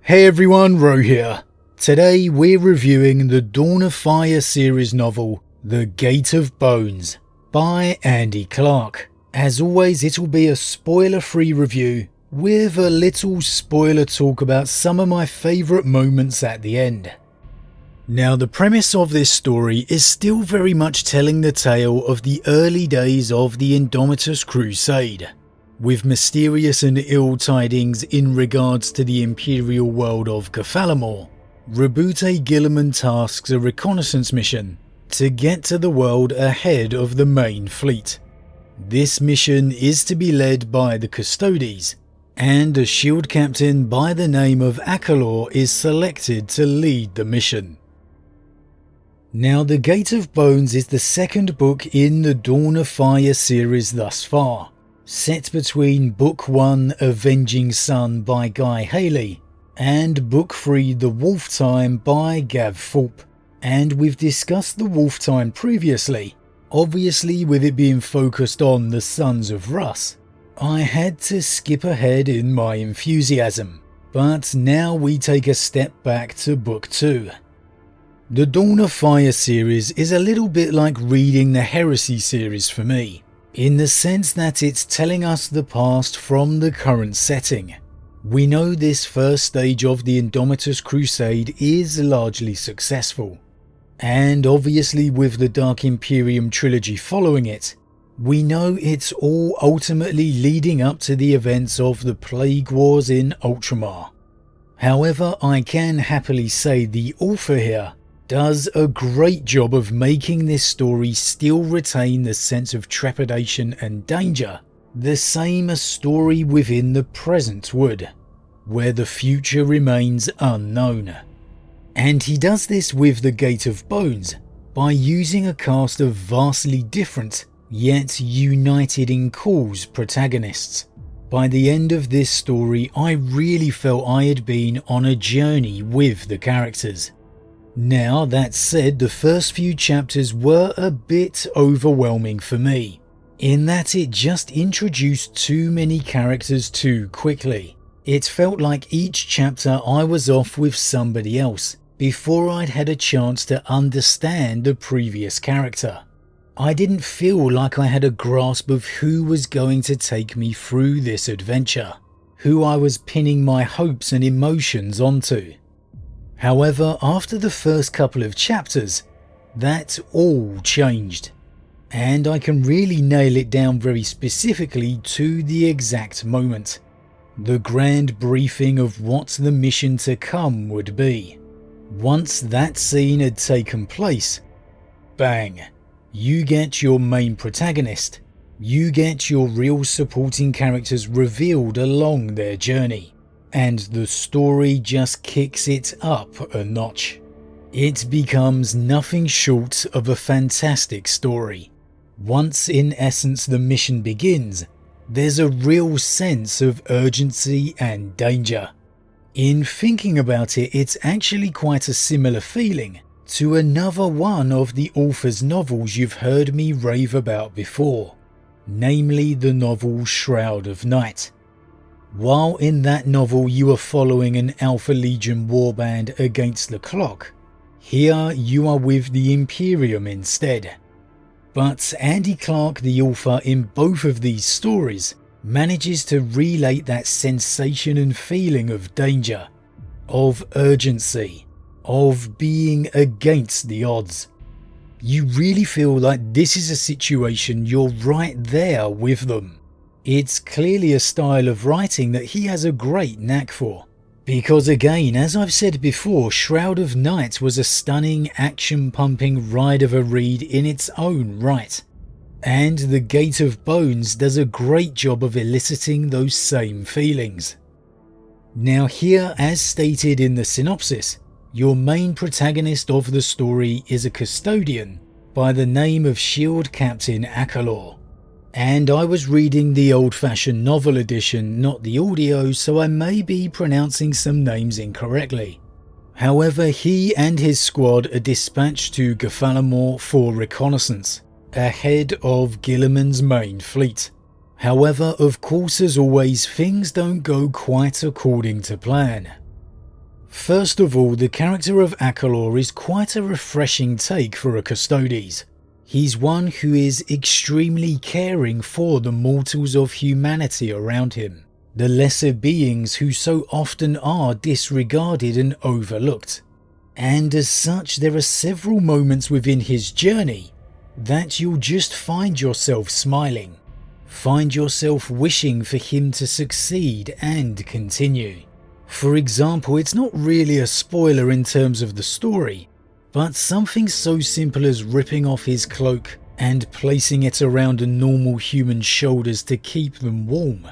Hey everyone, Rho here. Today we're reviewing the Dawn of Fire series novel, The Gate of Bones, by Andy Clark. As always, it'll be a spoiler-free review, with a little spoiler talk about some of my favourite moments at the end. Now, the premise of this story is still very much telling the tale of the early days of the Indomitus Crusade, with mysterious and ill tidings in regards to the imperial world of Gafalamore. Rabute Gilliman tasks a reconnaissance mission to get to the world ahead of the main fleet. This mission is to be led by the Custodes, and a shield captain by the name of Akalor is selected to lead the mission. Now, The Gate of Bones is the second book in the Dawn of Fire series thus far, set between Book 1 Avenging Sun by Guy Haley and Book 3 The Wolf Time by Gav Thorpe. And we've discussed The Wolf Time previously, obviously with it being focused on the Sons of Russ. I had to skip ahead in my enthusiasm, but now we take a step back to Book 2. The Dawn of Fire series is a little bit like reading the Heresy series for me, in the sense that it's telling us the past from the current setting. We know this first stage of the Indomitus Crusade is largely successful, and obviously with the Dark Imperium trilogy following it, we know it's all ultimately leading up to the events of the Plague Wars in Ultramar. However, I can happily say the author here does a great job of making this story still retain the sense of trepidation and danger, the same a story within the present would, where the future remains unknown. And he does this with The Gate of Bones by using a cast of vastly different, yet united in cause protagonists. By the end of this story, I really felt I had been on a journey with the characters. Now, that said, the first few chapters were a bit overwhelming for me, in that it just introduced too many characters too quickly. It felt like each chapter I was off with somebody else before I'd had a chance to understand the previous character. I didn't feel like I had a grasp of who was going to take me through this adventure, who I was pinning my hopes and emotions onto. However, after the first couple of chapters, that all changed, and I can really nail it down very specifically to the exact moment. The grand briefing of what the mission to come would be. Once that scene had taken place, bang, you get your main protagonist, you get your real supporting characters revealed along their journey. And the story just kicks it up a notch. It becomes nothing short of a fantastic story. Once in essence the mission begins, there's a real sense of urgency and danger. In thinking about it, it's actually quite a similar feeling to another one of the author's novels you've heard me rave about before, namely the novel Shroud of Night. While in that novel you are following an Alpha Legion warband against the clock, here you are with the Imperium instead. But Andy Clark, the author in both of these stories, manages to relate that sensation and feeling of danger, of urgency, of being against the odds. You really feel like this is a situation you're right there with them. It's clearly a style of writing that he has a great knack for. Because again, as I've said before, Shroud of Night was a stunning, action-pumping ride of a read in its own right. And The Gate of Bones does a great job of eliciting those same feelings. Now here, as stated in the synopsis, your main protagonist of the story is a custodian by the name of Shield Captain Akalor. And I was reading the old-fashioned novel edition, not the audio, so I may be pronouncing some names incorrectly. However, he and his squad are dispatched to Gafalamore for reconnaissance, ahead of Gilliman's main fleet. However, of course, as always, things don't go quite according to plan. First of all, the character of Akalor is quite a refreshing take for a Custodes. He's one who is extremely caring for the mortals of humanity around him, the lesser beings who so often are disregarded and overlooked. And as such, there are several moments within his journey that you'll just find yourself smiling, find yourself wishing for him to succeed and continue. For example, it's not really a spoiler in terms of the story, but something so simple as ripping off his cloak and placing it around a normal human's shoulders to keep them warm.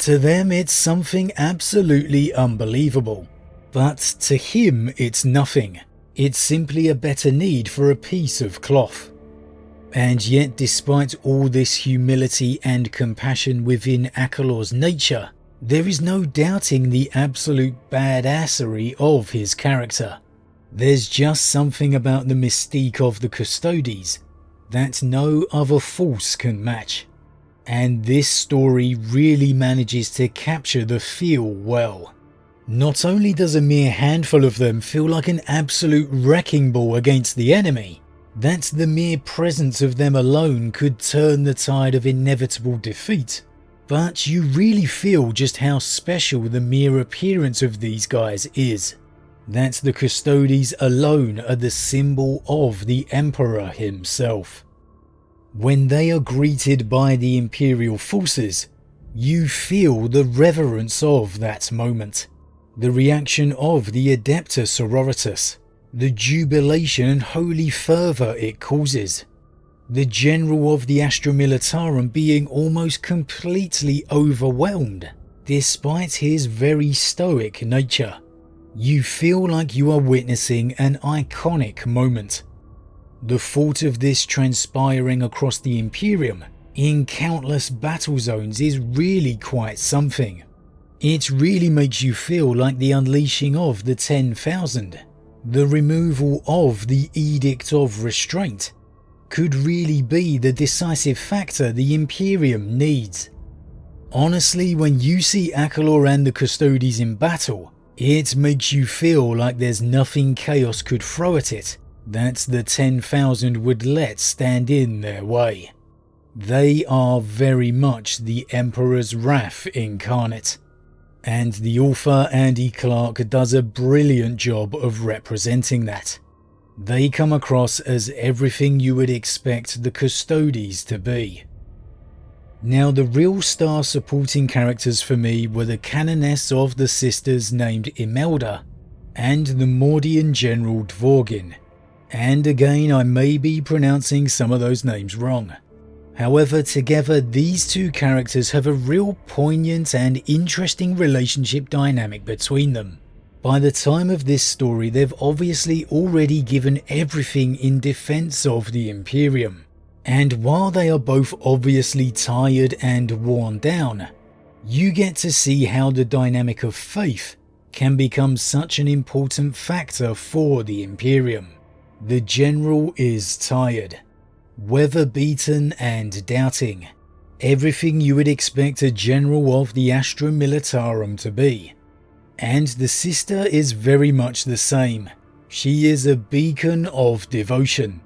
To them, it's something absolutely unbelievable. But to him, it's nothing. It's simply a better need for a piece of cloth. And yet, despite all this humility and compassion within Akalor's nature, there is no doubting the absolute badassery of his character. There's just something about the mystique of the Custodes that no other force can match. And this story really manages to capture the feel well. Not only does a mere handful of them feel like an absolute wrecking ball against the enemy, that the mere presence of them alone could turn the tide of inevitable defeat, but you really feel just how special the mere appearance of these guys is. That the Custodes alone are the symbol of the Emperor himself. When they are greeted by the Imperial forces, you feel the reverence of that moment, the reaction of the Adepta Sororitas, the jubilation and holy fervour it causes, the general of the Astra Militarum being almost completely overwhelmed, despite his very stoic nature. You feel like you are witnessing an iconic moment. The thought of this transpiring across the Imperium in countless battle zones is really quite something. It really makes you feel like the unleashing of the 10,000, the removal of the Edict of Restraint, could really be the decisive factor the Imperium needs. Honestly, when you see Akalor and the Custodes in battle, it makes you feel like there's nothing chaos could throw at it that the 10,000 would let stand in their way. They are very much the Emperor's wrath incarnate, and the author Andy Clark does a brilliant job of representing that. They come across as everything you would expect the Custodes to be. Now, the real star supporting characters for me were the canoness of the sisters named Imelda and the Mordian general Dvorgin, and again I may be pronouncing some of those names wrong. However, together these two characters have a real poignant and interesting relationship dynamic between them. By the time of this story, they've obviously already given everything in defense of the Imperium. And while they are both obviously tired and worn down, you get to see how the dynamic of faith can become such an important factor for the Imperium. The general is tired, weather-beaten and doubting, everything you would expect a general of the Astra Militarum to be. And the sister is very much the same. She is a beacon of devotion.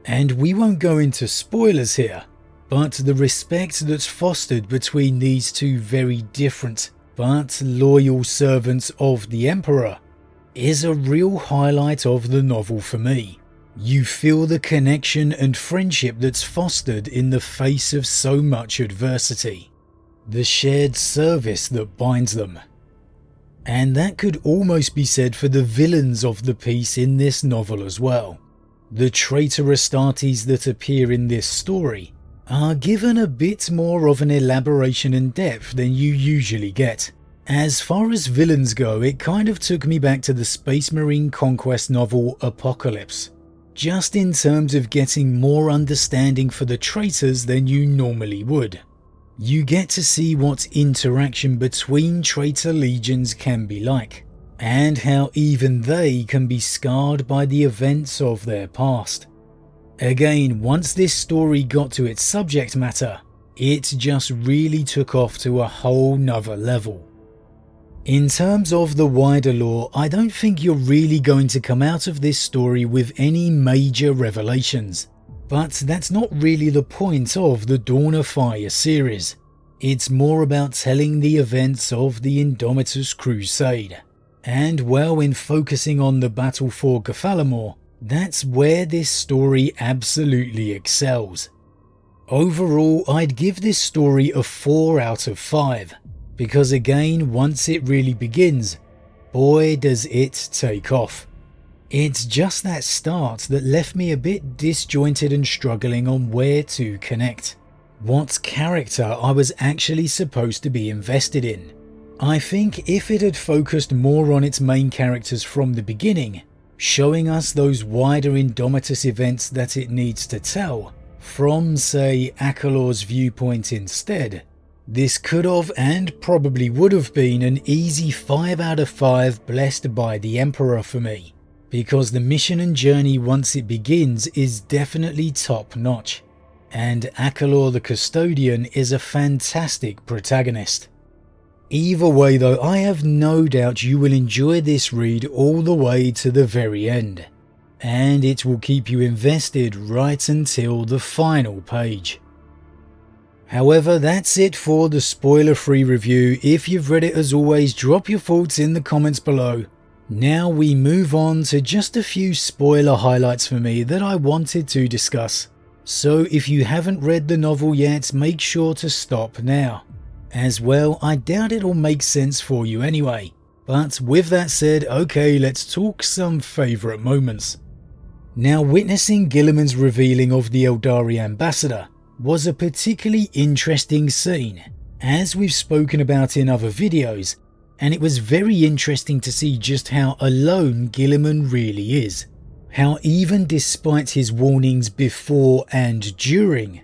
And we won't go into spoilers here, but the respect that's fostered between these two very different but loyal servants of the Emperor is a real highlight of the novel for me. You feel the connection and friendship that's fostered in the face of so much adversity, the shared service that binds them. And that could almost be said for the villains of the piece in this novel as well. The traitor Astartes that appear in this story are given a bit more of an elaboration and depth than you usually get. As far as villains go, it kind of took me back to the Space Marine conquest novel Apocalypse, just in terms of getting more understanding for the traitors than you normally would. You get to see what interaction between traitor legions can be like, and how even they can be scarred by the events of their past. Again, once this story got to its subject matter, it just really took off to a whole nother level. In terms of the wider lore, I don't think you're really going to come out of this story with any major revelations. But that's not really the point of the Dawn of Fire series. It's more about telling the events of the Indomitus Crusade. And well, in focusing on the battle for Gothalamor, that's where this story absolutely excels. Overall, I'd give this story a 4 out of 5. Because again, once it really begins, boy does it take off. It's just that start that left me a bit disjointed and struggling on where to connect. What character I was actually supposed to be invested in. I think if it had focused more on its main characters from the beginning, showing us those wider Indomitus events that it needs to tell, from say Akalor's viewpoint instead, this could have and probably would have been an easy 5 out of 5 blessed by the Emperor for me, because the mission and journey once it begins is definitely top notch, and Akalor the Custodian is a fantastic protagonist. Either way though, I have no doubt you will enjoy this read all the way to the very end, and it will keep you invested right until the final page. However, that's it for the spoiler-free review. If you've read it, as always, drop your thoughts in the comments below. Now we move on to just a few spoiler highlights for me that I wanted to discuss. So if you haven't read the novel yet, make sure to stop now. As well, I doubt it'll make sense for you anyway. But with that said, okay, let's talk some favourite moments. Now, witnessing Guilliman's revealing of the Eldari ambassador was a particularly interesting scene, as we've spoken about in other videos, and it was very interesting to see just how alone Guilliman really is. How even despite his warnings before and during,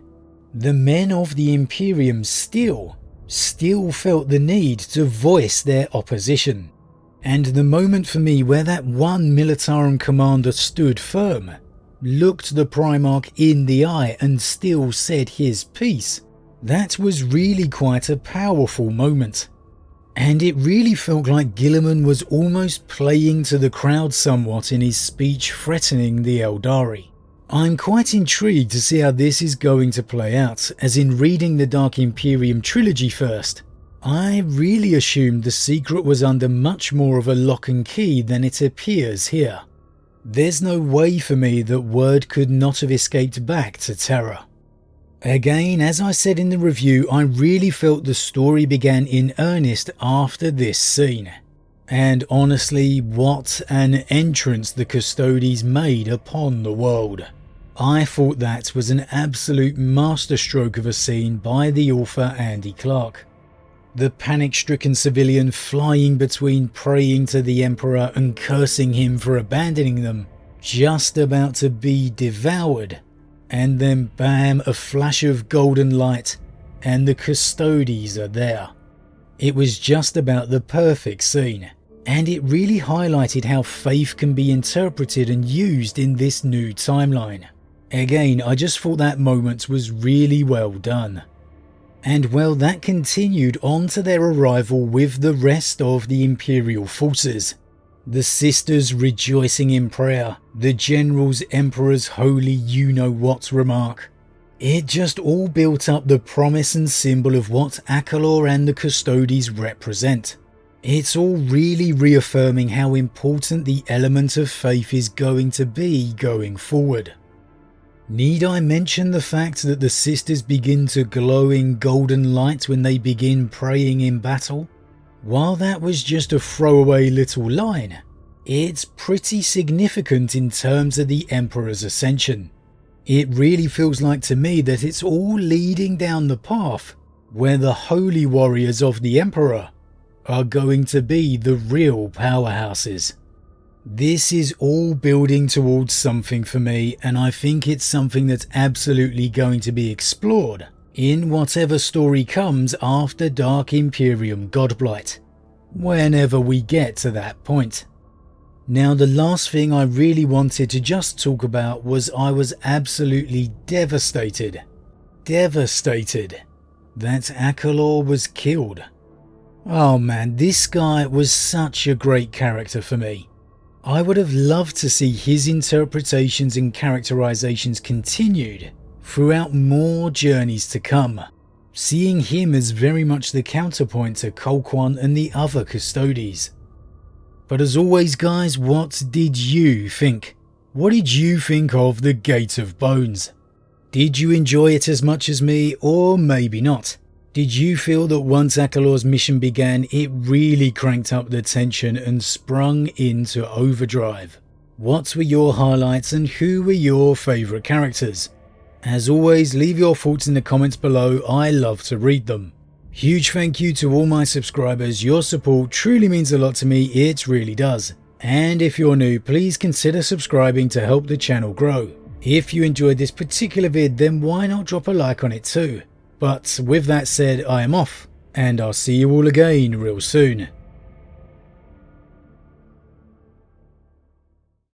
the men of the Imperium still felt the need to voice their opposition. And the moment for me where that one Militarum commander stood firm, looked the Primarch in the eye and still said his piece, that was really quite a powerful moment. And it really felt like Guilliman was almost playing to the crowd somewhat in his speech threatening the Eldari. I'm quite intrigued to see how this is going to play out, as in reading the Dark Imperium trilogy first, I really assumed the secret was under much more of a lock and key than it appears here. There's no way for me that word could not have escaped back to Terra. Again, as I said in the review, I really felt the story began in earnest after this scene. And honestly, what an entrance the Custodes made upon the world. I thought that was an absolute masterstroke of a scene by the author Andy Clark. The panic-stricken civilian flying between praying to the Emperor and cursing him for abandoning them, just about to be devoured, and then bam, a flash of golden light, and the Custodes are there. It was just about the perfect scene, and it really highlighted how faith can be interpreted and used in this new timeline. Again, I just thought that moment was really well done. And well, that continued on to their arrival with the rest of the Imperial forces. The sisters rejoicing in prayer, the general's Emperor's holy you-know-what remark. It just all built up the promise and symbol of what Akalor and the Custodes represent. It's all really reaffirming how important the element of faith is going to be going forward. Need I mention the fact that the sisters begin to glow in golden light when they begin praying in battle? While that was just a throwaway little line, it's pretty significant in terms of the Emperor's ascension. It really feels like to me that it's all leading down the path where the holy warriors of the Emperor are going to be the real powerhouses. This is all building towards something for me, and I think it's something that's absolutely going to be explored in whatever story comes after Dark Imperium Godblight, whenever we get to that point. Now, the last thing I really wanted to just talk about was I was absolutely devastated that Akalor was killed. Oh man, this guy was such a great character for me. I would have loved to see his interpretations and characterizations continued throughout more journeys to come, seeing him as very much the counterpoint to Colquhoun and the other Custodes. But as always guys, what did you think? What did you think of the Gate of Bones? Did you enjoy it as much as me, or maybe not? Did you feel that once Akalor's mission began, it really cranked up the tension and sprung into overdrive? What were your highlights and who were your favourite characters? As always, leave your thoughts in the comments below, I love to read them. Huge thank you to all my subscribers, your support truly means a lot to me, it really does. And if you're new, please consider subscribing to help the channel grow. If you enjoyed this particular vid, then why not drop a like on it too? But with that said, I am off, and I'll see you all again real soon.